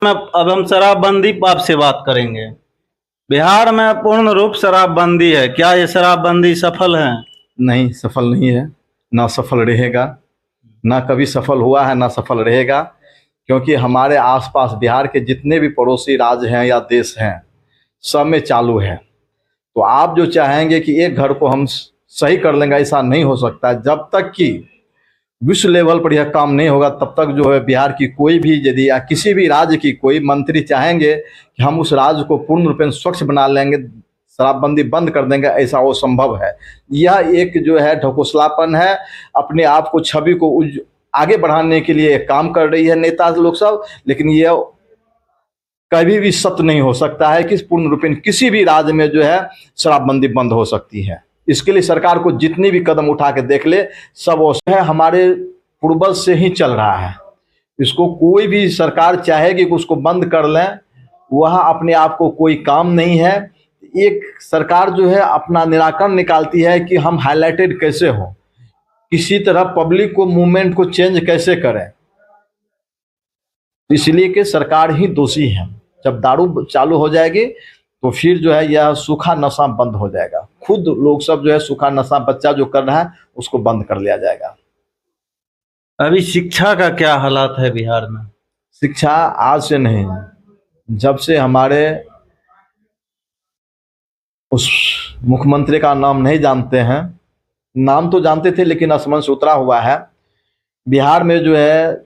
अब हम शराबबंदी आपसे बात करेंगे। बिहार में पूर्ण रूप शराबबंदी है, क्या ये शराबबंदी सफल है? नहीं, सफल नहीं है, ना सफल रहेगा, ना कभी सफल हुआ है, ना सफल रहेगा। क्योंकि हमारे आसपास बिहार के जितने भी पड़ोसी राज्य हैं या देश हैं, सब में चालू है। तो आप जो चाहेंगे कि एक घर को हम सही कर लेंगे, ऐसा नहीं हो सकता। जब तक कि विश्व लेवल पर यह काम नहीं होगा, तब तक जो है बिहार की कोई भी यदि या किसी भी राज्य की कोई मंत्री चाहेंगे कि हम उस राज्य को पूर्ण रूप से स्वच्छ बना लेंगे, शराबबंदी बंद कर देंगे, ऐसा वो संभव है। यह एक जो है ढकोसलापन है, अपने आप को छवि को आगे बढ़ाने के लिए काम कर रही है नेता लोग सब। लेकिन यह कभी भी सत्य नहीं हो सकता है कि पूर्ण रूपेण किसी भी राज्य में जो है शराबबंदी बंद हो सकती है। इसके लिए सरकार को जितनी भी कदम उठा के देख ले, सब वो है हमारे पूर्वज से ही चल रहा है। इसको कोई भी सरकार चाहेगी कि उसको बंद कर लें, वह अपने आप को कोई काम नहीं है। एक सरकार जो है अपना निराकरण निकालती है कि हम हाईलाइटेड कैसे हो, किसी तरह पब्लिक को मूवमेंट को चेंज कैसे करें। इसलिए कि सरकार ही दोषी है। जब दारू चालू हो जाएगी तो फिर जो है यह सूखा नशा बंद हो जाएगा। खुद लोग सब जो है सूखा नशा बच्चा जो कर रहा है उसको बंद कर लिया जाएगा। अभी शिक्षा का क्या हालात है बिहार में? शिक्षा आज से नहीं, जब से हमारे उस मुख्यमंत्री का नाम नहीं जानते हैं, नाम तो जानते थे लेकिन आसमान से उतरा हुआ है। बिहार में जो है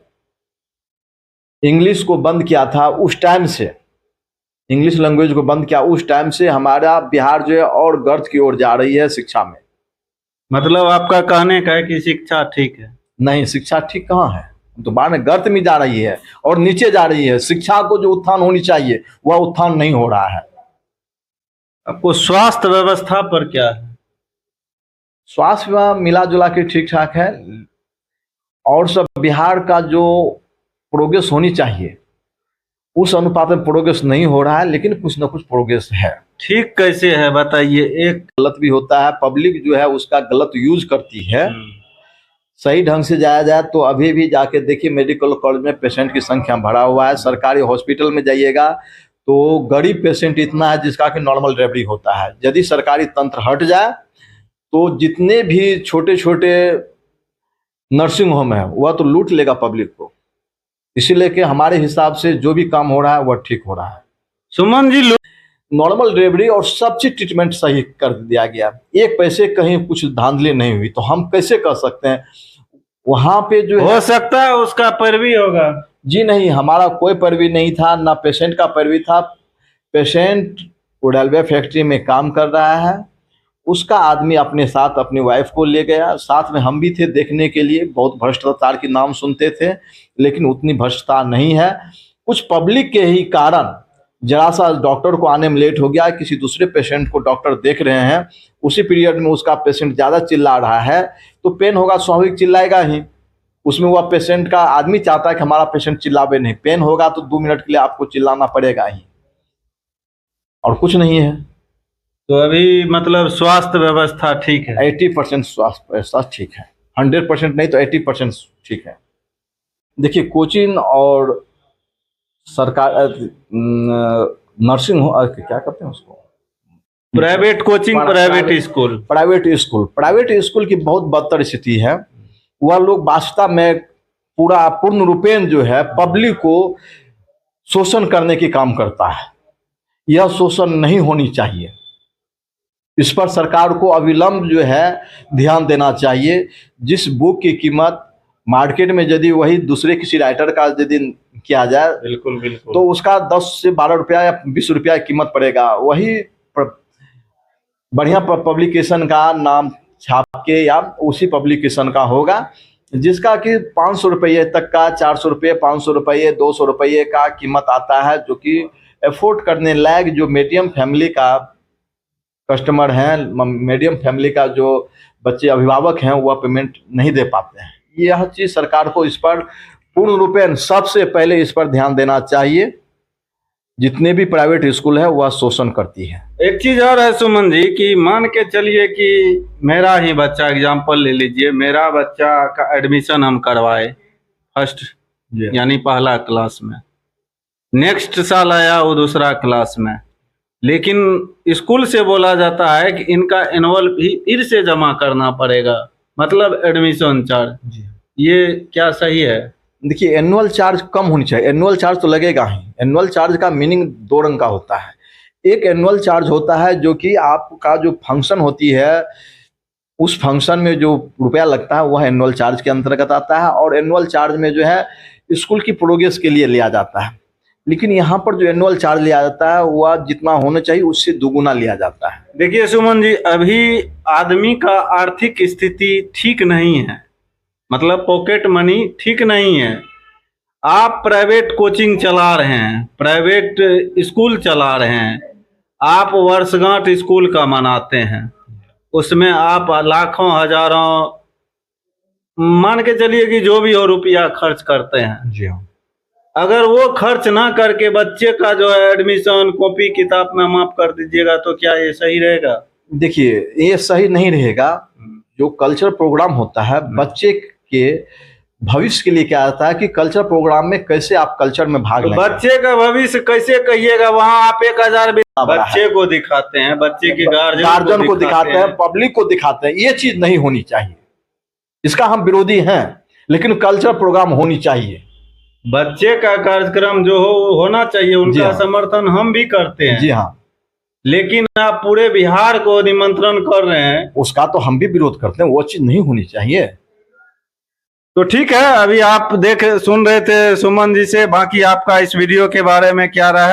इंग्लिश को बंद किया था, उस टाइम से इंग्लिश लैंग्वेज को बंद किया, उस टाइम से हमारा बिहार जो है और गर्त की ओर जा रही है शिक्षा में। मतलब आपका कहने का है कि शिक्षा ठीक है? नहीं, शिक्षा ठीक कहाँ है, तो बाद में गर्त में जा रही है और नीचे जा रही है। शिक्षा को जो उत्थान होनी चाहिए वह उत्थान नहीं हो रहा है। आपको स्वास्थ्य व्यवस्था पर क्या है? स्वास्थ्य सेवा मिला जुला के ठीक ठाक है, और सब बिहार का जो प्रोग्रेस होनी चाहिए उस अनुपात में प्रोग्रेस नहीं हो रहा है, लेकिन कुछ ना कुछ प्रोग्रेस है। ठीक कैसे है बताइए। एक गलत भी होता है, पब्लिक जो है उसका गलत यूज करती है। सही ढंग से जाया जाए तो अभी भी जाके देखिए मेडिकल कॉलेज में पेशेंट की संख्या बढ़ा हुआ है। सरकारी हॉस्पिटल में जाइएगा तो गरीब पेशेंट इतना है जिसका कि नॉर्मल डिलीवरी होता है। यदि सरकारी तंत्र हट जाए तो जितने भी छोटे छोटे नर्सिंग होम है वह तो लूट लेगा पब्लिक को। इसीलिए कि हमारे हिसाब से जो भी काम हो रहा है वह ठीक हो रहा है। सुमन जी, नॉर्मल डिलीवरी और सब चीज ट्रीटमेंट सही कर दिया गया, एक पैसे कहीं कुछ धांधली नहीं हुई, तो हम कैसे कर सकते हैं वहां पे जो हो सकता है उसका पैरवी होगा? जी नहीं, हमारा कोई पैरवी नहीं था, ना पेशेंट का पैरवी था। पेशेंट रेलवे फैक्ट्री में काम कर रहा है, उसका आदमी अपने साथ अपनी वाइफ को ले गया, साथ में हम भी थे देखने के लिए। बहुत भ्रष्टाचार के नाम सुनते थे लेकिन उतनी भ्रष्टता नहीं है। कुछ पब्लिक के ही कारण जरा सा डॉक्टर को आने में लेट हो गया, किसी दूसरे पेशेंट को डॉक्टर देख रहे हैं, उसी पीरियड में उसका पेशेंट ज़्यादा चिल्ला रहा है तो पेन होगा, स्वाभाविक चिल्लाएगा ही। उसमें वह पेशेंट का आदमी चाहता है कि हमारा पेशेंट चिल्लावे नहीं, पेन होगा तो 2 मिनट के लिए आपको चिल्लाना पड़ेगा ही, और कुछ नहीं है। तो अभी मतलब स्वास्थ्य व्यवस्था ठीक है? 80% स्वास्थ्य व्यवस्था ठीक है, 100% नहीं तो 80% ठीक है। देखिए कोचिंग और सरकार नर्सिंग हो क्या कहते हैं उसको, प्राइवेट कोचिंग, प्राइवेट स्कूल की बहुत बदतर स्थिति है। वह लोग वास्तव में पूर्ण रूपेण जो है पब्लिक को शोषण करने की काम करता है। यह शोषण नहीं होनी चाहिए, इस पर सरकार को अविलंब जो है ध्यान देना चाहिए। जिस बुक की कीमत मार्केट में यदि वही दूसरे किसी राइटर का यदि किया जाए बिल्कुल तो उसका 10 से 12 रुपया या 20 रुपया कीमत पड़ेगा। वही बढ़िया पब्लिकेशन का नाम छाप के या उसी पब्लिकेशन का होगा जिसका कि 500 रुपये तक का, 400 रुपये, 500 रुपये, 200 रुपये का कीमत आता है, जो कि एफोर्ड करने लायक जो मीडियम फैमिली का कस्टमर हैं, मीडियम फैमिली का जो बच्चे अभिभावक हैं वह पेमेंट नहीं दे पाते हैं। यह चीज़ सरकार को इस पर पूर्ण रूपेण सबसे पहले इस पर ध्यान देना चाहिए। जितने भी प्राइवेट स्कूल है वह शोषण करती है। एक चीज और है सुमन जी कि मान के चलिए कि मेरा ही बच्चा, एग्जाम्पल ले लीजिए, मेरा बच्चा का एडमिशन हम करवाए फर्स्ट यानी पहला क्लास में, नेक्स्ट साल आया वो दूसरा क्लास में, लेकिन स्कूल से बोला जाता है कि इनका एनुअल भी फिर से जमा करना पड़ेगा, मतलब एडमिशन चार्ज। जी ये क्या सही है? देखिए, एनुअल चार्ज कम होनी चाहिए। एनुअल चार्ज तो लगेगा ही। एनुअल चार्ज का मीनिंग दो रंग का होता है। एक एनुअल चार्ज होता है जो कि आपका जो फंक्शन होती है, उस फंक्शन में जो रुपया लगता है वह एनुअल चार्ज के अंतर्गत आता है, और एनुअल चार्ज में जो है स्कूल की प्रोग्रेस के लिए लिया जाता है। लेकिन यहाँ पर जो एनुअल चार्ज लिया जाता है वह जितना होना चाहिए उससे दुगुना लिया जाता है। देखिए सुमन जी, अभी आदमी का आर्थिक स्थिति ठीक नहीं है, मतलब पॉकेट मनी ठीक नहीं है। आप प्राइवेट कोचिंग चला रहे हैं, प्राइवेट स्कूल चला रहे हैं, आप वर्षगांठ स्कूल का मनाते हैं, उसमें आप लाखों हजारों, मान के चलिए कि जो भी हो रुपया खर्च करते हैं। जी हाँ। अगर वो खर्च ना करके बच्चे का जो है एडमिशन कॉपी किताब में माफ कर दीजिएगा, तो क्या ये सही रहेगा? देखिए, ये सही नहीं रहेगा। जो कल्चर प्रोग्राम होता है बच्चे के भविष्य के लिए क्या आता है कि कल्चर प्रोग्राम में कैसे आप कल्चर में भाग लेंगे। बच्चे का भविष्य कैसे कहिएगा? वहाँ आप 1000 बच्चे को दिखाते हैं, बच्चे के गार्जियन को दिखाते हैं, पब्लिक को दिखाते हैं। ये चीज नहीं होनी चाहिए, इसका हम विरोधी हैं। लेकिन कल्चर प्रोग्राम होनी चाहिए, बच्चे का कार्यक्रम जो हो होना चाहिए, उनका समर्थन हम भी करते हैं। जी हाँ। लेकिन आप पूरे बिहार को निमंत्रण कर रहे हैं, उसका तो हम भी विरोध करते हैं। वो चीज नहीं होनी चाहिए। तो ठीक है, अभी आप सुन रहे थे सुमन जी से। बाकी आपका इस वीडियो के बारे में क्या राय है?